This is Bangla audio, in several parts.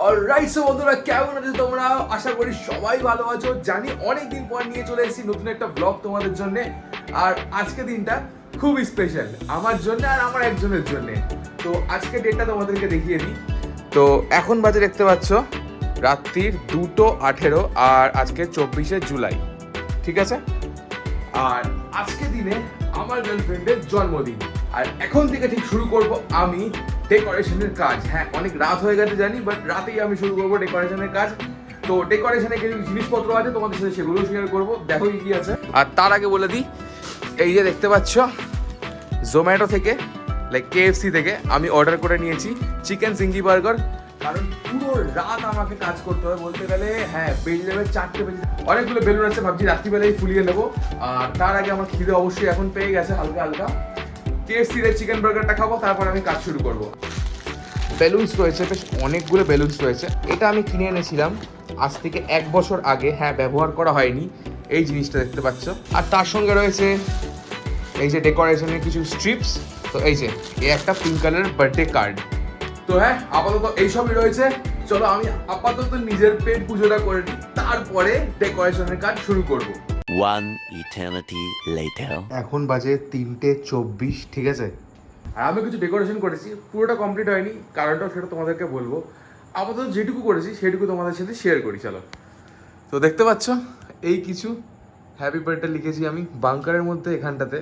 অলরাইট, সো বন্ধুরা কেমন আছো তোমরা? আশা করি সবাই ভালো আছো। জানি অনেকদিন পর নিয়ে চলে এসেছি নতুন একটা ব্লগ তোমাদের জন্য। আর আজকে দিনটা খুবই স্পেশাল আমার জন্য আর আমার একজনের জন্য। তো আজকে ডেটটা তোমাদেরকে দেখিয়ে দিই। তো এখন বাজে দেখতে পাচ্ছ রাত্রির 2:18 আর আজকে 24শে জুলাই, ঠিক আছে? আর আজকে দিনে আমার গার্লফ্রেন্ডের জন্মদিন, আর এখন থেকে ঠিক শুরু করব আমি ডেকোরেশনের কাজ। হ্যাঁ, অনেক রাত হয়ে গেছে জানি, বাট রাতেই আমি শুরু করবো ডেকোরেশনের কাজ। তো ডেকোরেশনে কিছু জিনিসপত্র আছে, তোমাদের সাথে সেগুলো শেয়ার করবো। দেখো কি আছে। আর তার আগে বলে দিই, এই যে দেখতে পাচ্ছ জোম্যাটো থেকে, লাইক KFC থেকে আমি অর্ডার করে নিয়েছি চিকেন জিঙ্গি বার্গার। কারণ পুরো রাত আমাকে কাজ করতে হবে বলতে গেলে। হ্যাঁ, বেজে যাবে 4টে বেজে। অনেকগুলো বেলুন আছে, ভাবছি রাত্রিবেলায় ফুলিয়ে নেবো। আর তার আগে আমার খিদে অবশ্যই এখন পেয়ে গেছে হালকা হালকা। KFC এর চিকেন বার্গারটা খাবো, তারপর আমি কাজ শুরু করবো। বেলুনস রয়েছে, বেশ অনেকগুলো বেলুনস রয়েছে। এটা আমি কিনে এনেছিলাম আজ থেকে 1 বছর আগে। হ্যাঁ, ব্যবহার করা হয়নি। এই জিনিসটা দেখতে পাচ্ছ। আর তার সঙ্গে রয়েছে এই যে ডেকোরেশনের কিছু স্ট্রিপস। তো এই যে একটা পিঙ্ক কালারের বার্থডে কার্ড। তো হ্যাঁ, আপাতত এইসবই রয়েছে। চলো আমি আপাতত নিজের পেট পুজোটা করে নিই, তারপরে ডেকোরেশনের কাজ শুরু করব। One eternity later. এখন বাজে 3:24, ঠিক আছে? আর আমি কিছু ডেকোরেশন করেছি, পুরোটা কমপ্লিট হয়নি, কারণটাও সেটা তোমাদেরকে বলবো। আপাতত যেটুকু করেছি সেটুকু তোমাদের সাথে শেয়ার করি। চলো। তো দেখতে পাচ্ছ এই কিছু হ্যাপি বার্থডে লিখেছি আমি বাংকারের মধ্যে, এখানটাতে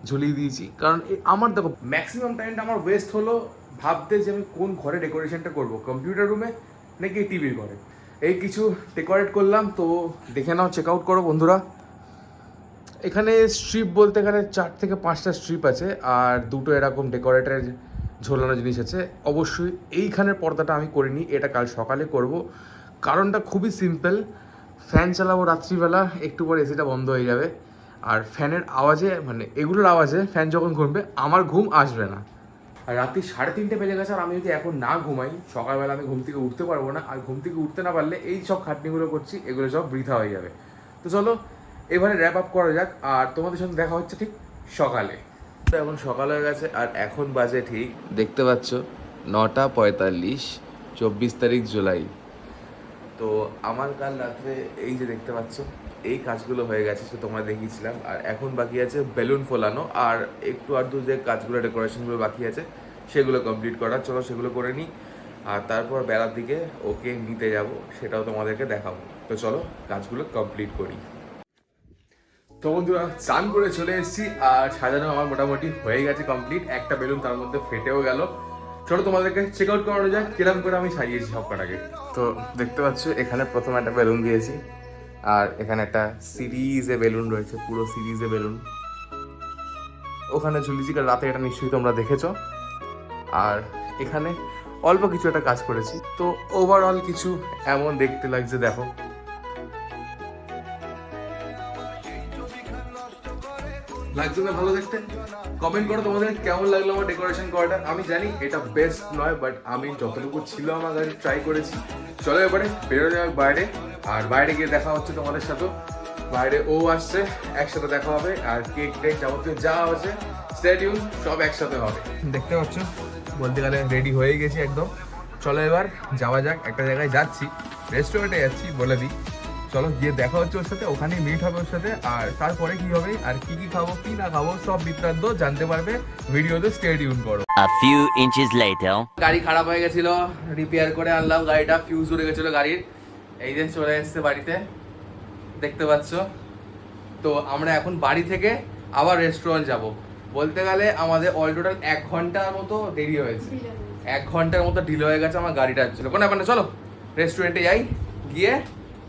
ঝুলিয়ে দিয়েছি। কারণ আমার দেখো ম্যাক্সিমাম টাইমটা আমার ওয়েস্ট হলো ভাবতে যে আমি কোন ঘরে ডেকোরেশনটা করব, কম্পিউটার রুমে নাকি টিভির ঘরে। এই কিছু ডেকোরেট করলাম, তো দেখে নাও, চেক আউট করো বন্ধুরা। এখানে স্ট্রিপ বলতে এখানে 4 থেকে 5টা স্ট্রিপ আছে, আর দুটো এরকম ডেকোরেটের ঝোলানো জিনিস আছে। অবশ্যই এইখানের পর্দাটা আমি করিনি, এটা কাল সকালে করব। কারণটা খুবই সিম্পল, ফ্যান চালাবো রাত্রিবেলা, একটু পরে এসিটা বন্ধ হয়ে যাবে। আর ফ্যানের আওয়াজে, মানে এগুলোর আওয়াজে ফ্যান যখন ঘুমবে আমার ঘুম আসবে না। আর রাত্রি 3:30 বেজে গেছে, আর আমি যদি এখন না ঘুমাই সকালবেলা আমি ঘুম থেকে উঠতে পারবো না। আর ঘুম থেকে উঠতে না পারলে এই সব খাটনিগুলো করছি, এগুলো সব বৃথা হয়ে যাবে। তো চলো এবারে র্যাপ আপ করা যাক, আর তোমাদের সঙ্গে দেখা হচ্ছে ঠিক সকালে। তো এখন সকাল হয়ে গেছে, আর এখন বাজে ঠিক দেখতে পাচ্ছ 9:45, 24 তারিখ জুলাই। তো আমার কাল রাত্রে এই যে দেখতে পাচ্ছ এই কাজগুলো হয়ে গেছে, সে তোমরা দেখিয়েছিলাম। আর এখন বাকি আছে বেলুন ফোলানো, আর একটু আধটু যে কাজগুলো ডেকোরেশনগুলো বাকি আছে সেগুলো কমপ্লিট করা। চলো সেগুলো করে নিই, আর তারপর বেলার দিকে ওকে নিতে যাব, সেটাও তোমাদেরকে দেখাবো। তো চলো কাজগুলো কমপ্লিট করি। তো বন্ধুরা স্নান করে চলে এসেছি, আর সাজানো আমার মোটামুটি হয়ে গেছে কমপ্লিট। একটা বেলুন তার মধ্যে ফেটেও গেল। চলো তোমাদেরকে চেক আউট করানো যাক কিরম করে আমি সাজিয়েছি সব কটাকে। তো দেখতে পাচ্ছ এখানে প্রথমে একটা বেলুন দিয়েছি, আর এখানে একটা সিরিজে বেলুন রয়েছে, পুরো সিরিজে বেলুন ওখানে ঝুলিয়েছি, কারণ রাতে এটা নিশ্চয়ই তোমরা দেখেছো। আর এখানে অল্প কিছু একটা কাজ করেছি। তো ওভারঅল কিছু এমন দেখতে লাগছে, দেখো। লাগছে না ভালো দেখতে? কমেন্ট করো তোমাদের কেমন লাগলো আমার ডেকোরেশন করাটা। আমি জানি এটা বেস্ট নয়, বাট আমি যতটুকু ছিল আমার কাছে ট্রাই করেছি। চলো এবারে বেরো যাক বাইরে, আর বাইরে গিয়ে দেখা হচ্ছে তোমাদের সাথে। বাইরে ও আসছে, একসাথে দেখা হবে। আর কেক টেক যাবতীয় যা আছে স্টে টিউন, সব একসাথে হবে। দেখতে পাচ্ছ বলতে গেলে রেডি হয়ে গেছি একদম। চলো এবার যাওয়া যাক, একটা জায়গায় যাচ্ছি, রেস্টুরেন্টে যাচ্ছি বলে দিই। চলো গিয়ে দেখা হচ্ছে ওর সাথে, ওখানেই মিট হবে ওর সাথে। আর তারপরে কি হবে আর কি কি খাবো কি না খাবো সব বৃত্তান্ত জানতে পারবে ভিডিওতে, স্টে টিউন করো। A few inches later. গাড়ি খারাপ হয়ে গেছিল, রিপেয়ার করে আনলাম গাড়িটা, ফিউজ উড়ে গেছিল গাড়ির। এই যে চলে এসছে বাড়িতে, দেখতে পাচ্ছ। তো আমরা এখন বাড়ি থেকে আবার রেস্টুরেন্ট যাব। বলতে গেলে আমাদের অল টোটাল 1 ঘন্টার মতো দেরি হয়েছে, 1 ঘন্টার মতো ডিলে হয়ে গেছে আমার গাড়িটার জন্য। কোনো ব্যাপার না, চলো রেস্টুরেন্টে যাই, গিয়ে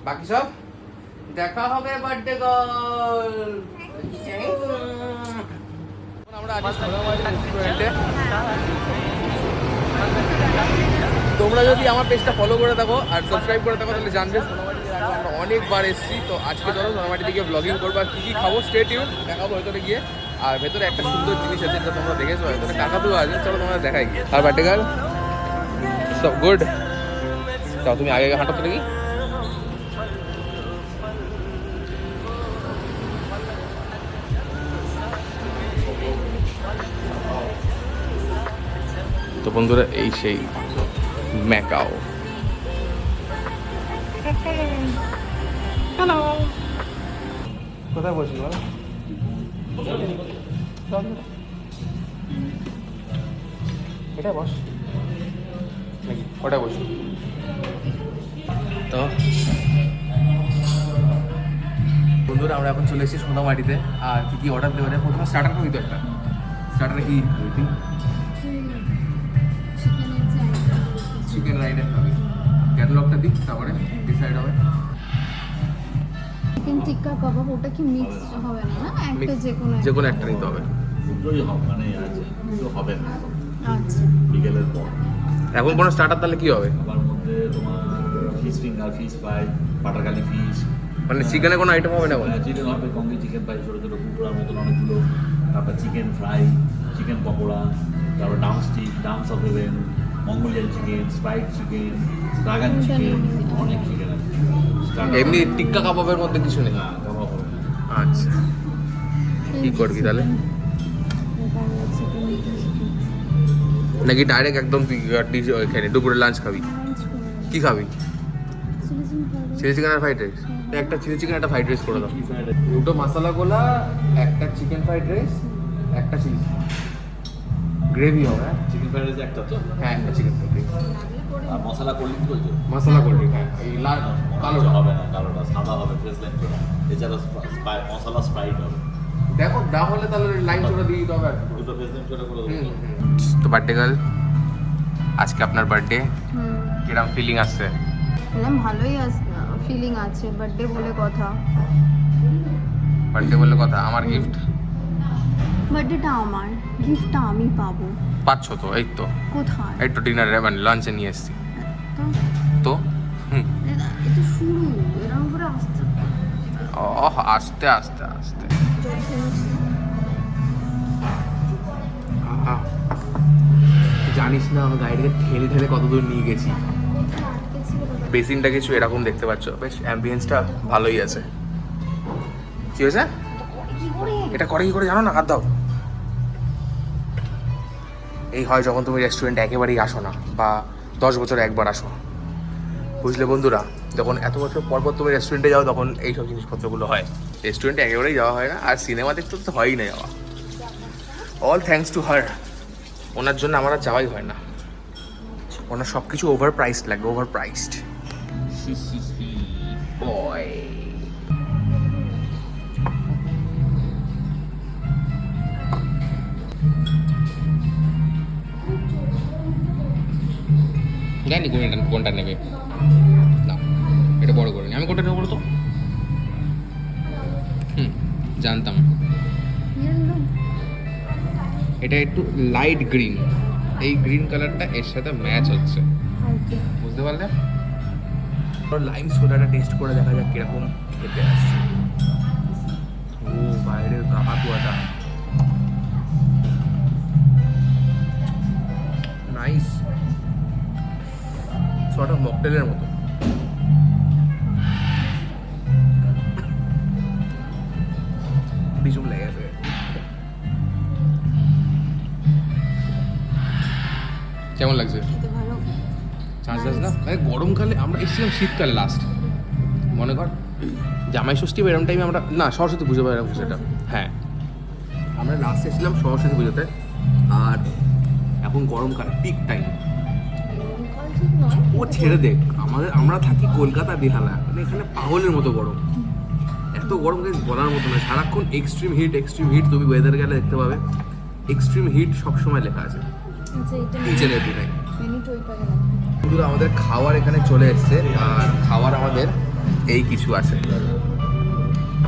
বাকি সব দেখা হবে। বার্থডে গার্ল আমরা আছি সোনামারি রেস্টুরেন্টে। তোমরা যদি আমার পেজটা ফলো করে থাকো আর সাবস্ক্রাইব করে থাকো তাহলে জানবে সোনামারিতে আমরা অনেকবার এসেছি। তো আজকে চলো সোনামারি দিকে ব্লগিং করবো, আর কী কী খাবো স্টে টিউন, দেখাবো ভেতরে গিয়ে। আর ভেতরে একটা সুন্দর জিনিস আছে যেটা তোমরা দেখেছো, ভেতরে কাকাতুয়া আছে, চলো তোমরা দেখাই গিয়ে। আর বার্থডে গার্ল সব গুড। তাও তুমি আগে হাঁটাতে নাকি? তো বন্ধুরা এই সেই ম্যাকাও। হ্যালো, কোথায় বসি বল? এটা বস নাকি ওটা বস। তো বন্ধুরা আমরা এখন চলে এসেছি সোনামাটিতে। আর কি কি অর্ডার দেবে? প্রথমে স্টার্টার খাবি তো একটা। স্টার্টারে কি খাবি তুই? চিকেন রাইডার খাবি। ক্যাটালগটা দিক, তারপরে ডিসাইড হবে। চিকেন টিক্কা কাবাব ওটা কি মিক্স হবে না? একটা যে কোনো একটা নিতে হবে। দুটোই মানে আছে, দুটো হবে না আচ্ছা, বিকেলের পর। এখন কোনো স্টার্টার তাহলে কি হবে? আবার মধ্যে তোমার ফিশ ফিঙ্গার, ফিশ ফ্রাই, বাটারকালি ফিশ, মানে চিকেনে কোনো আইটেম হবে না? চিকেন হবে, কঙ্গি চিকেন ফ্রাই, ছোটো ছোটো কুকুরার মতন অনেকগুলো, তারপর চিকেন ফ্রাই, চিকেন পকোড়া, তারপর drumstick, drums of heaven, Mongolian chicken, স্প্রাইড চিকেন, ড্রাগন চিকেন, অনেক চিকেন আছে। এমনি টিক্কা কাবাবের মধ্যে কিছু নেই? না, কাবাব হবে না। আচ্ছা, কি করবি তাহলে? নাকি ডাইরেক্ট একদম তুই ওইখানে দুপুরে লাঞ্চ খাবি? কি খাবি? চিলি চিকেন আর ফ্রাইড রাইস? একটা চিলি চিকেন একটা ফ্রাইড রাইস করে দাও। কি ফ্রাইড দুটো মশলা গোলা, একটা চিকেন ফ্রাইড রাইস, একটা চিলি গ্রেভি হবে। চিকেন ফ্রাইড রাইস একটা তো, হ্যাঁ একটা চিকেন ফ্রাইড রাইস আর মশলা কোল্ড ড্রিঙ্কস বলছো? মশলা কোল্ড ড্রিঙ্ক। হ্যাঁ এই লাল কালোটা হবে না, কালোটা সাদা হবে, ফ্রেশ লাইম সোডা। এছাড়া মশলা স্প্রাইট হবে। দেখো না হলে তাহলে লাইন সোডা দিয়ে দিতে হবে আর কি। দুটো ফ্রেশ লাইম সোডা করে দেবো। তো বার্থডে গার্ল, আজকে আপনার বার্থডে, হুম, কিরকম ফিলিং আসছে? বললাম ভালোই ফিলিং আছে, বার্থডে বলে কথা। বার্থডে বললে কথা, আমার গিফট বার্থডেটা আমার, গিফটটা আমি পাবো। পাচ্ছ তো? এই তো কোথায়? এই তো ডিনারে মানে লাঞ্চে নিয়ে এসেছি তো তো। এটা শুরু, এরকম করে আসতে আস্তে আস্তে আস্তে। তুই জানিস না আমি গাড়িটাকে ঠেলে ঠেলে কত দূর নিয়ে গেছি। বেসিনটা কিছু এরকম দেখতে পাচ্ছ, বেশ অ্যাম্বিয়েন্সটা ভালোই আছে। কি হয়েছে? এটা করে কি করে জানো না? হাত দাও। এই হয় যখন তুমি রেস্টুরেন্টে একেবারেই আসো না, বা 10 বছরে একবার আসো, বুঝলে বন্ধুরা? যখন এত বছর পর পর তুমি রেস্টুরেন্টে যাও তখন এইসব জিনিসপত্রগুলো হয়। রেস্টুরেন্টে একেবারেই যাওয়া হয় না, আর সিনেমা দেখতে তো হয়ই না যাওয়া। All thanks to her. ওনার জন্য আমার আর যাওয়াই হয় না। ওনার সব কিছু ওভার প্রাইসড লাগে, ওভার প্রাইসড। বয় জানি কোনটা নেবে না, এটা বড় করে নি। আমি কোনটা নেবো বলো তো? জানতাম। এটা একটু লাইট গ্রিন, এই গ্রিন কালারটা এর সাথে ম্যাচ হচ্ছে, বুঝতে পারলে? লাইম সোডাটা টেস্ট করে দেখা যাক কিরকম খেতে আসছে। ও বাইরের কাকাতুয়াটা নাইস, সর্ট অফ মকটেলের মতো। বিজুম লেগে গেছে। কেমন লাগছে? খেতে ভালো। চার্জ না মানে গরমকালে আমরা এসেছিলাম, শীতকালে লাস্ট মনে কর জামাই ষষ্ঠী বা এরকম টাইমে আমরা, না সরস্বতী পুজো বা এরকম সেটা, হ্যাঁ আমরা লাস্ট এসেছিলাম সরস্বতী পুজোতে। আর এখন গরমকালে পিক টাইম। ও ছেড়ে দেখ, আমরা থাকি কলকাতা বেহালা, মানে এখানে পাগলের মতো গরম। এত গরম গাইস বলার মতো না, সারাক্ষণ এক্সট্রিম হিট। তুমি ওয়েদার গেলে দেখতে পাবে এক্সট্রিম হিট সবসময় লেখা আছে নিচে লেখা। বন্ধুরা আমাদের খাওয়ার এখানে চলে এসছে, আর খাওয়ার আমাদের এই কিছু আছে।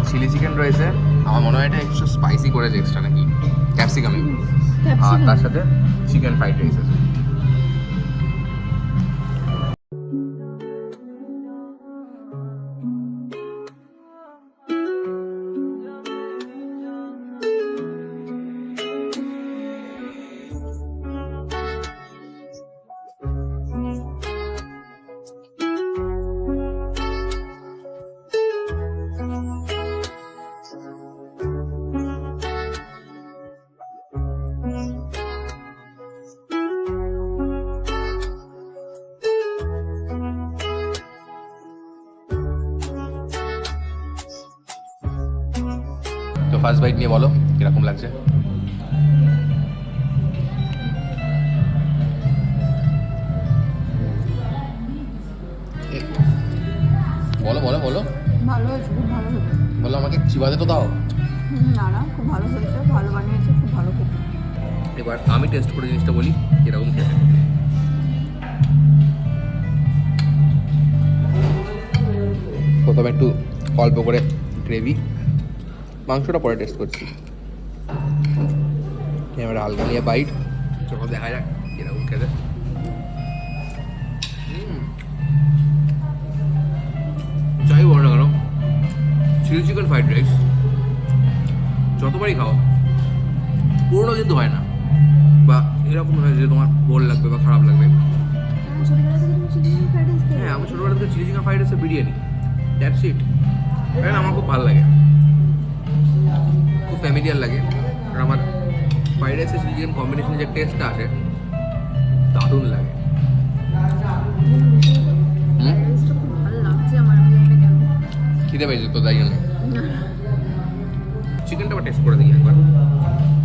চিলি চিকেন রয়েছে, আমার মনে হয় এটা একটু স্পাইসি করেছে এক্সট্রা নাকি, ক্যাপসিকাম, আর তার সাথে চিকেন ফ্রাইড রাইস আছে। ফার্স্ট বাইট নিয়ে বলো কিরকম লাগছে। বলো বলো বলো ভালো হয়েছে, খুব ভালো হয়েছে। বলো, আমাকে চিবাতে তো দাও। না না, খুব ভালো হয়েছে, ভালো বানিয়েছে, খুব ভালো খেতে। এবার আমি টেস্ট করে জিনিসটা বলি কিরকম খেতে। প্রথমে একটু অল্প করে গ্রেভি, মাংসটা পরে টেস্ট করছি। এবার হালকা নিয়ে বাইট, চলো দেখা যাক কিরকম খেতে। যাই বলো না কেন, চিলি চিকেন ফ্রাইড রাইস যতবারই খাও পুরোনো কিন্তু হয় না, বা এরকম হয় যে তোমার বোর লাগবে বা খারাপ লাগবে। হ্যাঁ, আমি ছোটোবেলা থেকে চিলি চিকেন ফ্রাইড রাইসের বিরিয়ানি, দ্যাটস ইট। কারণ আমার খুব ভালো লাগে, খুব ফ্যামিলিয়ার লাগে। আর আমার ফ্রাইড রাইসের চিলি চিকেন কম্বিনেশনে যে টেস্টটা আসে দারুণ লাগে। খুব ভালো লাগছে আমার, আমি জানি না কেন। খিদে পেয়েছে তো তাই জন্য। চিকেনটা আবার টেস্ট করে দিই একবার।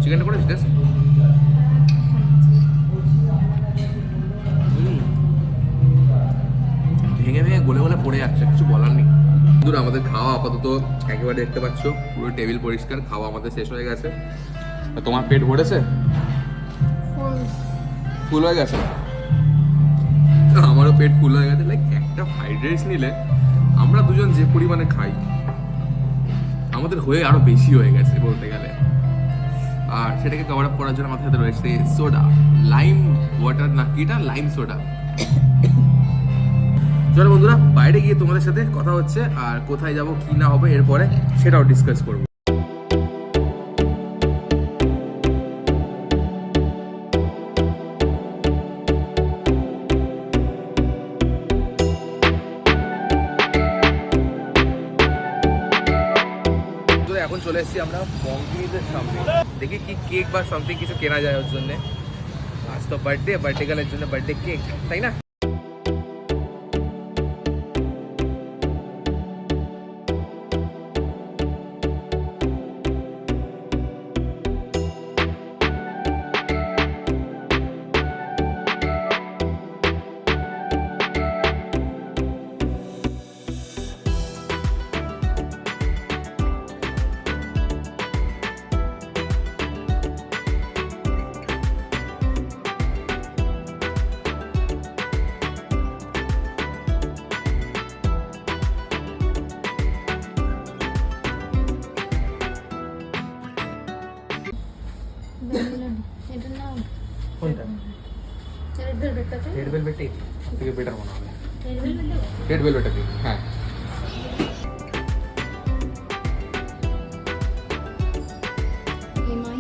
চিকেনটা করে টেস্ট। ভেঙে ভেঙে গলে গলে পড়ে যাচ্ছে, কিছু বলার নেই। বন্ধুরা, আমাদের খাওয়া আপাতত একেবারে দেখতে পাচ্ছ, পুরো টেবিল পরিষ্কার, খাওয়া আমাদের শেষ হয়ে গেছে। তোমার পেট ভরেছে? ফুল হয়ে গেছে? আমারও পেট ফুল হয়ে গেছে। লাইক একটা ফ্রাইড রাইস নিলে আমরা দুজন যে পরিমাণে খাই, আমাদের হয়ে আরো বেশি হয়ে গেছে বলতে গেলে। আর সেটাকে কভার আপ করার জন্য আমাদের হাতে রয়েছে সোডা, লাইম ওয়াটার, না কিটা, লাইম সোডা। চলো বন্ধুরা, বাইরে গিয়ে তোমাদের সাথে কথা হচ্ছে, আর কোথায় যাব কি না হবে এরপরে সেটাও ডিসকাস করবো। এখন চলে এসেছি আমরা মঙ্গিনীদের সামনে, দেখি কি কেক বা সামথিং কিছু কেনা যায় ওর জন্য। আজ তো বার্থডে, বার্থডে গার্লের জন্য বার্থডে কেক, তাই না? এটা নাও। কোনটা? রেড ভেলভেটটা চাই? রেড ভেলভেটই থেকে বেটার মনে হবে। Red velvet? রেড ভেলভেটটা দিন, হ্যাঁ। এমআই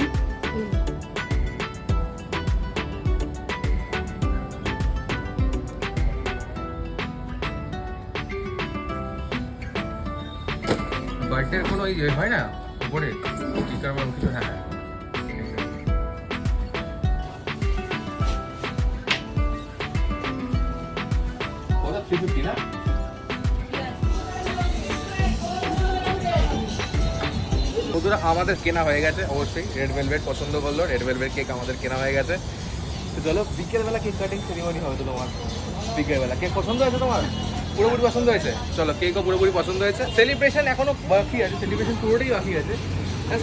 বার্থডের কোনো ইয়ে হয় না উপরে স্টিকার বা কিছু? হ্যাঁ, ওটা 350 না? বন্ধুরা, আমাদের কেনা হয়ে গেছে অবশ্যই। রেড ভেলভেট পছন্দ করলো, রেড ভেলভেট কেক আমাদের কেনা হয়ে গেছে। তো চলো, বিকেলবেলা কেক কাটিং সেরিমনি হবে তো তোমার। বিকেলবেলা কেক পছন্দ হয়েছে তোমার? পুরোপুরি পছন্দ হয়েছে? চলো, কেকও পুরোপুরি পছন্দ হয়েছে। সেলিব্রেশন এখনো বাকি আছে, সেলিব্রেশন পুরোটাই বাকি আছে।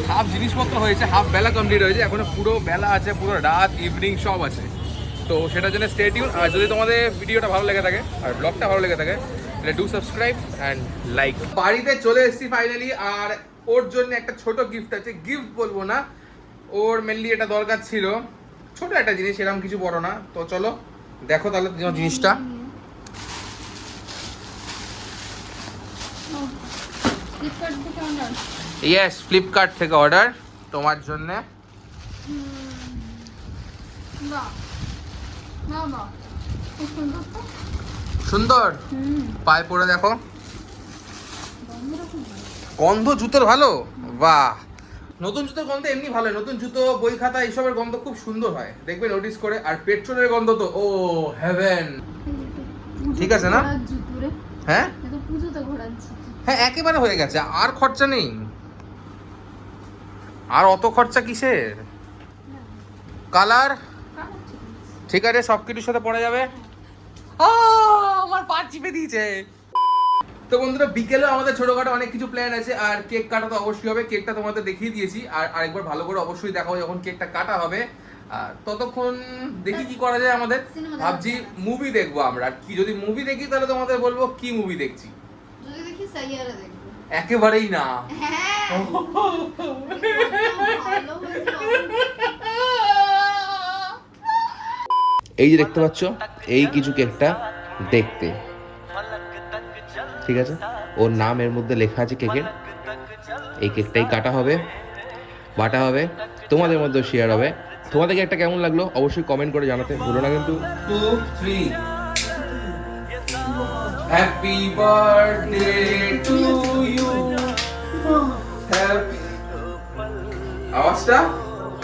হাফ জিনিসপত্র হয়েছে, হাফ বেলা কমপ্লিট হয়েছে, এখনো পুরো বেলা আছে, পুরো রাত, ইভিনিং সব আছে। তো সেটার জন্য স্টে টিউন। আর যদি তোমাদের ভিডিওটা ভালো লেগে থাকে আর ব্লগটা ভালো লেগে থাকে তাহলে ডু সাবস্ক্রাইব অ্যান্ড লাইক। বাড়িতে চলে এসেছি ফাইনালি, আর ওর জন্য একটা ছোট গিফট আছে। গিফট বলবো না, ওর মেনলি এটা দরকার ছিল, ছোট একটা জিনিস, এরকম কিছু বড় না। তো চলো দেখো তাহলে জিনিসটা। ফ্লিপকার্ট থেকে অর্ডার? ইয়েস, ফ্লিপকার্ট থেকে অর্ডার তোমার জন্য। বাহ, বাহ বাহ, খুব সুন্দর তো। সুন্দর, পায়ে পরে দেখো, গন্ধ জুতোর ভালো। বাহ, নতুন জুতোর গন্ধ এমনি ভালো, নতুন জুতো, বই খাতা এইসবের গন্ধ খুব সুন্দর হয়, দেখবে নোটিস করে। আর পেট্রোলের গন্ধ তো ও হেভেন। ঠিক আছে না? হ্যাঁ পুজোতে ঘোরাচ্ছি। হ্যাঁ, একেবারে হয়ে গেছে, আর খরচা নেই। আর অত খরচা কিসের? কালার ঠিক আছে, সব কিছুর সাথে পড়া যাবে। আমার পা চিপে দিয়েছে। তো বন্ধুরা, বিকেলে আমাদের ছোটখাটো অনেক কিছু প্ল্যান আছে, আর কেক কাটা তো অবশ্যই হবে। কেকটা তোমাদের দেখিয়ে দিয়েছি, আর আরেকবার ভালো করে অবশ্যই দেখাবো যখন কেকটা কাটা হবে। আর ততক্ষণ দেখি কি করা যায় আমাদের। ভাবছি মুভি দেখবো আমরা, আর কি যদি মুভি দেখি তাহলে তোমাদের বলবো কি মুভি দেখছি। যদি দেখি সাইয়ারা দেখবো। একেবারেই না। হ্যাঁ ভালো হয়েছে। এই যে দেখতে পাচ্ছ, এই কিছু কেকটা দেখতে, ঠিক আছে? ওর নাম এর মধ্যে লেখা আছে কেকের। এই কেকটাই কাটা হবে, বাটা হবে, তোমাদের মধ্যে শেয়ার হবে। তোমাদের কেকটা কেমন লাগলো অবশ্যই কমেন্ট করে জানাতে ভুলো না কিন্তু। 2 3 happy birthday to you. Happy আওয়াজটা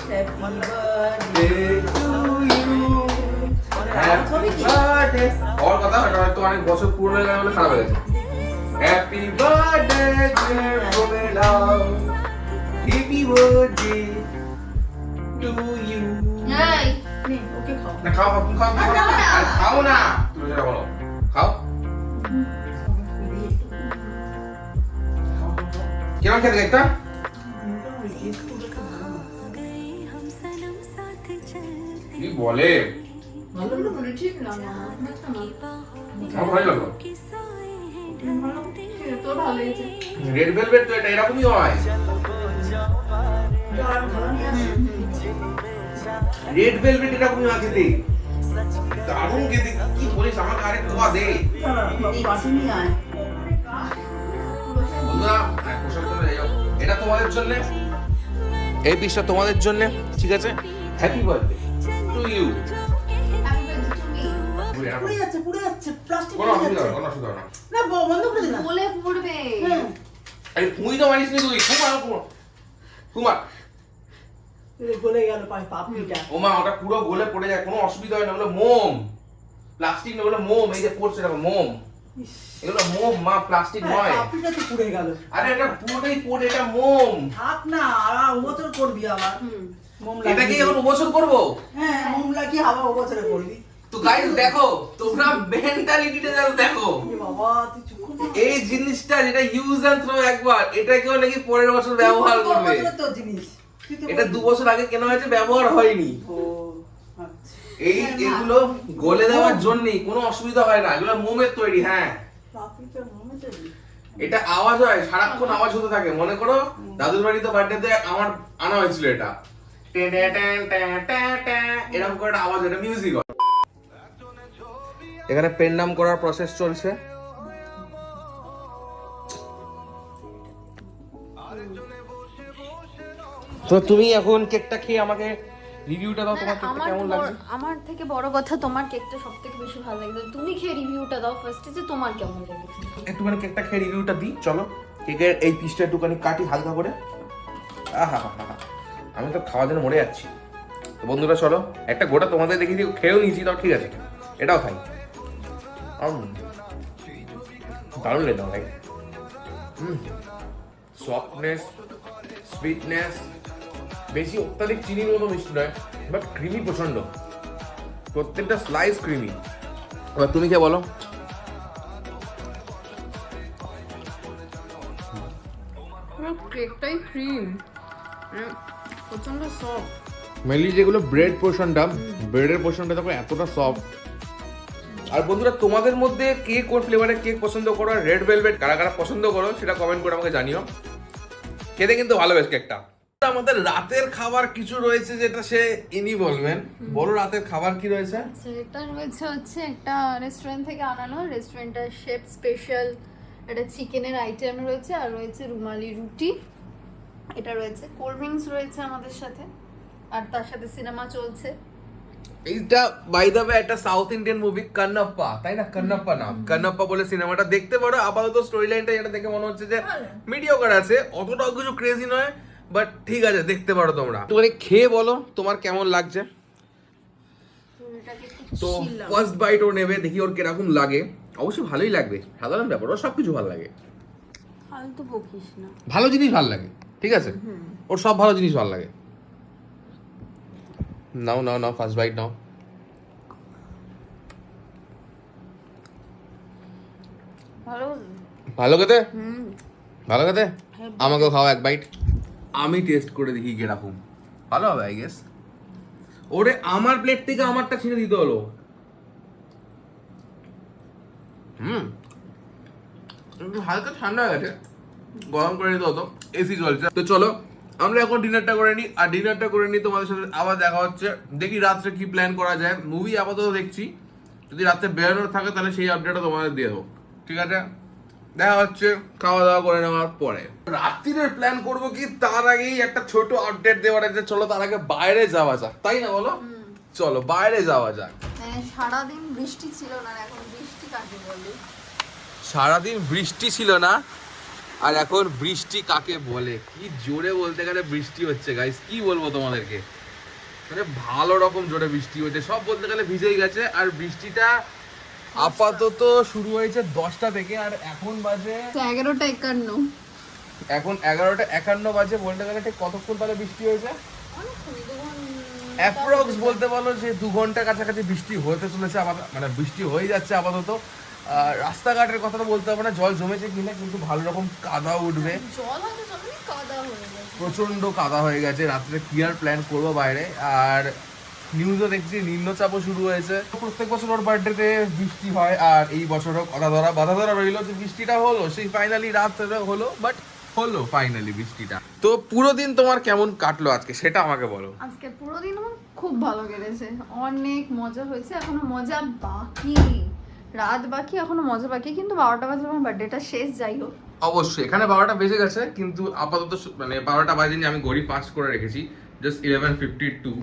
happy birthday to you. Happy birthday ওর কথা হয়তো অনেক বছর পুরনো হয়ে গেল বলে খারাপ হয়ে গেছে। Happy birthday dear Robela, happy birthday to you. এই ওকে খাও। না খাও, তুমি খাও, আর খাও না, তুমি যেটা বলো খাও। কেমন খেতে একটা? কি বলে? ভালো না মানে ঠিক না না আমার ভালো লাগলো। তো ভালো হয়েছে। রেড ভেলভেট তো এটা এরকমই হয়। রেড ভেলভেট এরকমই হয় খেতে, দারুণ খেতে। কি বলিস, আমাকে আরেক কোয়া দে বন্ধুরা। পোশাক চলে যাই হোক, এটা তোমাদের জন্য, এই পিসটা তোমাদের জন্য, ঠিক আছে? Happy birthday to you. পুড়ে যাচ্ছে প্লাস্টিক কোনো অসুবিধা হবে না, কোনো অসুবিধা হবে না। না বন্ধ করে দিন। বলে পড়বে। আরে তুই তো মারিস নি, তুই কুমার গলে গেল পাপড়িটা। ও মা, ওটা পুরো গলে পড়ে যায়, কোনো অসুবিধা হয় না। ওগুলো মোম, প্লাস্টিক না, ওগুলো মোম। এই যে পড়ছে দেখো, মোম, এগুলো মোম মা, প্লাস্টিক নয়। পাপড়িটা তো পুড়ে গেল। আরে এটা পুরোটাই পড়ে, এটা মোম। থাক না, আর বছর করবি আবার। মোম এটা কি এখন বছর করবো? হ্যাঁ, মোম লাগিয়ে আবার বছরে করবি। তো গাইস দেখো, তোমরা মেন্টালিটিটা জাস্ট দেখো। এ বাবা, তুই চুপ কর। এই জিনিসটা যেটা ইউজ এন্ড থ্রো একবার, এটা কেউ নাকি পরের বছর ব্যবহার করবে। তোর জিনিস তুই তো এটা 2 বছর আগে কেনা হয়েছে, ব্যবহার হয়নি। ও আচ্ছা। এই এগুলো গলে দেওয়ার জন্যই, কোনো অসুবিধা হয় না। এগুলো মোমের তৈরি। হ্যাঁ, পাপড়িটা মোমে চলবি। এটা আওয়াজ হয়, সারাক্ষণ আওয়াজ হতে থাকে। মনে করো দাদুর বাড়িতে বার্থডেতে আমার আনা হয়েছিল এটা, ten ten ten ten ten ten, এরকম করে একটা আওয়াজ, এটা মিউজিক হয়। এখানে পেন নাম করার প্রসেস চলছে। তো তুমি এখন কেকটা খেয়ে আমাকে রিভিউটা দাও, তোমার কেকটা কেমন লাগছে? আমার থেকে বড় কথা তোমার কেকটা সবথেকে বেশি ভালো লাগছে। তুমি খেয়ে রিভিউটা দাও ফার্স্টে, যে তোমার কেমন লেগেছে। একটুখানি কেকটা খেয়ে রিভিউটা দিই, চলো। কেকের এই পিসটা একটুখানি কাটি হালকা করে। আহা হা হা, আমি তো খাওয়ার জন্য মরে যাচ্ছি। তো বন্ধুরা চলো, একটা গোটা তোমাদের দেখিয়ে দিই, খেয়েও নিয়েছি, তাও ঠিক আছে, এটাও খাই। দারুণ লেগে ভাই। সফটনেস, সুইটনেস, বেশি অত্যাধিক চিনির মতো মিষ্টি নয়, বাট ক্রিমি প্রচন্ড, প্রত্যেকটা স্লাইস ক্রিমি। এবার তুমি কে বলো? কেকটাই ক্রিম, প্রচন্ড সফট। মেনলি যেগুলো ব্রেড পোর্শনটা, ব্রেডের পোর্শনটা দেখো এতটা সফট। আর বন্ধুরা, তোমাদের মধ্যে কে কোন ফ্লেভারের কেক পছন্দ করো, রেড ভেলভেট কারা কারা পছন্দ করো সেটা কমেন্ট করে আমাকে জানিও। খেতে কিন্তু ভালো বেশ কেকটা। আমাদের রাতের খাবার কিছু রয়েছে, যেটা সে ইনি বলবেন। বড় রাতের খাবার কি রয়েছে? সেটা রয়েছে হচ্ছে একটা রেস্টুরেন্ট থেকে আনানো, রেস্টুরেন্টের শেফ স্পেশাল একটা চিকেনের আইটেম রয়েছে, আর রয়েছে রুমালি রুটি, এটা রয়েছে কোল্ড ড্রিঙ্কস রয়েছে আমাদের সাথে, আর তার সাথে সিনেমা চলছে। এইটা বাই দ্য ওয়ে একটা সাউথ ইন্ডিয়ান মুভি কান্নাপ্পা, তাই না? কান্নাপ্পা নাম, কান্নাপ্পা বলে সিনেমাটা দেখতে পারো। আপাতত স্টোরি লাইনটা যেটা দেখে মনে হচ্ছে যে মিডিওকার আছে, অতটাও কিছু ক্রেজি নয়, বাট ঠিক আছে, দেখতে পারো তোমরা। তোমার খেয়ে বলো তোমার কেমন লাগছে। তো ফার্স্ট বাইট ও নেবে, দেখি ওর কিরকম লাগে। অবশ্যই ভালোই লাগবে, সাধারণ ব্যাপার, ওর সবকিছু ভালো লাগে। ফালতু বকিস না, ভালো জিনিস ভালো লাগে, ঠিক আছে? ওর সব ভালো জিনিস ভালো লাগে। নাও নাও নাও, ফার্স্ট বাইট নাও। ভালো। ভালো খেতে, হুম। ভালো খেতে। আমাকেও খাও এক বাইট, আমি টেস্ট করে দেখি কিরকম। ভালো হবে আই গেস। ওরে আমার প্লেট থেকে আমারটা ছিঁড়ে দিতে হলো। একটু হালকা ঠান্ডা হয়ে গেছে, গরম করে নিতে হতো, এসি চলছে। তো চলো আমরা এখন ডিনারটা করে নিই, আর ডিনারটা করে নিই তোমাদের সাথে আবার দেখা হচ্ছে। দেখি রাত্রে কি প্ল্যান করা যায়। মুভি আপাতত দেখছি, যদি রাত্রে বেরোনোর থাকে তাহলে সেই আপডেটটা তোমাদের দিয়ে দেবো, ঠিক আছে? দেখা হচ্ছে খাওয়া দাওয়া করে নেওয়ার পরে। রাত্রির প্ল্যান করবো কি তার আগেই একটা ছোট আপডেট দেওয়ার আছে। চলো তার আগে বাইরে যাওয়া যাক, তাই না বলো? চলো বাইরে যাওয়া যাক। সারাদিন বৃষ্টি ছিল না, এখন বৃষ্টি কাকে বলে? সারাদিন বৃষ্টি ছিল না, আর এখন বৃষ্টি কাকে বলে? কি জোরে বলতে গেলে বৃষ্টি হচ্ছে গাইস, কি বলবো তোমাদেরকে, মানে ভালো রকম জোরে বৃষ্টি হচ্ছে। সব বলতে গেলে ভিজেই গেছে। আর বৃষ্টিটা আপাতত শুরু হয়েছে 10টা থেকে, আর এখন বাজে 11:51। এখন 11:51 বাজে। বলতে গেলে ঠিক কতক্ষণ তাহলে বৃষ্টি হয়েছে? অ্যাপ্রক্স বলতে বলো যে 2 ঘন্টা কাছাকাছি বৃষ্টি হতে চলেছে। মানে বৃষ্টি হয়ে যাচ্ছে আপাতত। রাস্তাঘাটের কথাটা বলতে হবে না জল জমেছে কিনা, কিন্তু ভালো রকম কাদা উঠবে, জল হয়তো জমে, কাদা হয়ে গেছে, প্রচন্ড কাদা হয়ে গেছে। রাত্রে ক্লিয়ার প্ল্যান করবো বাইরে। আর নিউজও দেখছি নিম্নচাপও শুরু হয়েছে। প্রত্যেক বছর ওর বার্থডেতে বৃষ্টি হয়, আর এই বছরও বাধা ধরা রইলো যে বৃষ্টিটা হলো, সেই ফাইনালি রাত্রে হলো, বাট হলো ফাইনালি বৃষ্টিটা। তো পুরো দিন তোমার কেমন কাটলো আজকে সেটা আমাকে বলো। আজকে পুরো দিন আমার খুব ভালো কেটেছে, অনেক মজা হয়েছে, এখনো মজা বাকি, রাত বাকি, এখনো মজা বাকি। কিন্তু 12টা বাজে আমার বার্থডেটা শেষ, যাই হোক। অবশ্যই এখানে 12টা বেজে গেছে, কিন্তু আপাতত মানে 12টা বাজেনি, আমি ঘড়ি ফাস্ট করে রেখেছি, জাস্ট 11:52।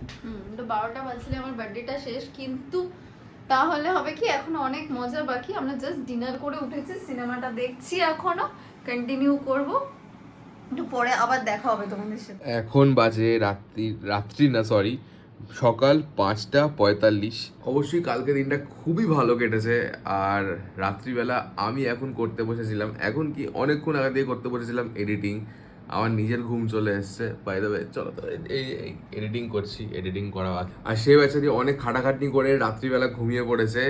তো 12টা বাজলে আমার বার্থডেটা শেষ, কিন্তু তাহলে হবে কি এখনো অনেক মজা বাকি। আমরা জাস্ট ডিনার করে উঠেছি, সিনেমাটা দেখছি, এখনো কন্টিনিউ করব, একটু পরে আবার দেখা হবে তোমাদের সাথে। এখন বাজে রাত্রি না সরি সকাল 5:45। অবশ্যই কালকে দিনটা খুবই ভালো কেটেছে। আর রাত্রিবেলা আমি এখন করতে বসেছিলাম, এখন কি অনেকক্ষণ আগে দিয়ে করতে বসেছিলাম এডিটিং। আমার নিজের ঘুম চলে এসছে, বাই দ্য ওয়ে। চলো তো এই এডিটিং করছি, এডিটিং করা বাকি। আর সে বেচারি অনেক খাটাখাটনি করে রাত্রিবেলা ঘুমিয়ে পড়েছে,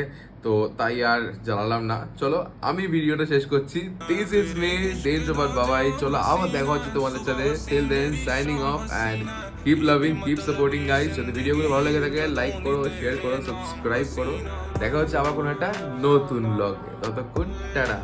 তো তাই আর জ্বালালাম না। চলো আমি ভিডিওটা শেষ করছি। দিস ইজ মি ডেন সুপার বাবাই। চলো আবার দেখা হচ্ছে তোমাদের সাথে। Till then signing off and keep loving, keep supporting guys. যদি ভিডিওগুলো ভালো লেগে থাকে লাইক করো, শেয়ার করো, সাবস্ক্রাইব করো। দেখা হচ্ছে আবার কোনো একটা নতুন ব্লগে। ততক্ষণ টাটা।